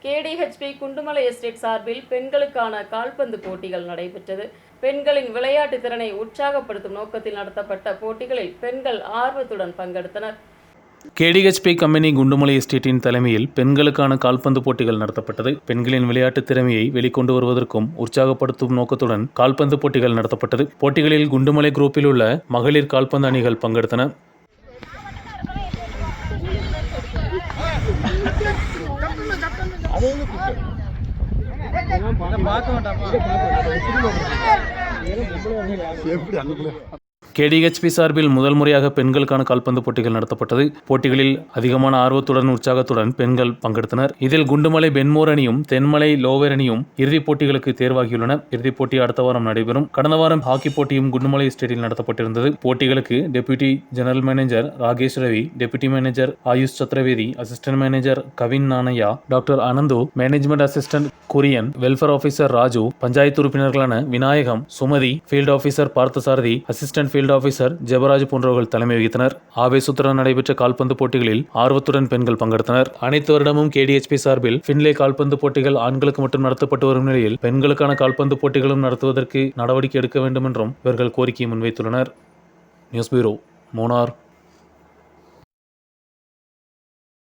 கேடிஹெச்பி Kundumalai estate சார்பில் பெண்களுக்கான கால்பந்து போட்டிகள் நடைபெற்றது. பெண்களின் விளையாட்டு திறனை உற்சாகப்படுத்தும் நோக்கத்தில் நடத்தப்பட்ட போட்டிகளில் பெண்கள் ஆர்வத்துடன் பங்கெடுத்தனர். கேடிஹெச்பி கம்பெனி குண்டுமலை எஸ்டேட்டின் தலைமையில் பெண்களுக்கான கால்பந்து போட்டிகள் நடத்தப்பட்டது. பெண்களின் விளையாட்டு திறமையை வெளிக்கொண்டு வருவதற்கும் உற்சாகப்படுத்தும் நோக்கத்துடன் கால்பந்து போட்டிகள் நடத்தப்பட்டது. போட்டிகளில் குண்டுமலை குரூப்பில் உள்ள மகளிர் கால்பந்து அணிகள் பங்கெடுத்தன. கேடிஹெச்பி சார்பில் முதல் முறையாக பெண்களுக்கான கால்பந்து போட்டிகள் நடத்தப்பட்டது. போட்டிகளில் அதிகமான ஆர்வத்துடன் உற்சாகத்துடன் பெண்கள் பங்கெடுத்தனர். இதில் குண்டுமலை பென்மோர் அணியும் தென்மலை லோவர் அணியும் இறுதிப் போட்டிகளுக்கு தேர்வாகியுள்ளன. இறுதிப் போட்டி அடுத்த வாரம் நடைபெறும். கடந்த வாரம் ஹாக்கி போட்டியும் குண்டுமலை எஸ்டேட்டில் நடத்தப்பட்டிருந்தது. போட்டிகளுக்கு deputy general manager Rakesh Ravi, deputy manager Ayush Chaturvedi, assistant manager Kavin Nanaiah, doctor Ananthu, management assistant Kurian, welfare officer Raju, panchayat உறுப்பினர்களான Vinayagam, Sumathi, field officer Parthasarathy, assistant field officer Jebaraj போன்றவர்கள் தலைமை வகித்தனர். ஆவேசத்துடன் நடைபெற்ற கால்பந்து போட்டிகளில் ஆர்வத்துடன் பெண்கள் பங்கெடுத்தனர். அனைத்து வருடமும் கேடிஹெச்பி சார்பில் ஃபின்லே கால்பந்து போட்டிகள் ஆண்களுக்கு மட்டும் நடத்தப்பட்டு வரும் நிலையில் பெண்களுக்கான கால்பந்து போட்டிகளும் நடத்துவதற்கு நடவடிக்கை எடுக்க வேண்டும் என்றும் இவர்கள் கோரிக்கையை முன்வைத்துள்ளனர். News bureau, Munnar.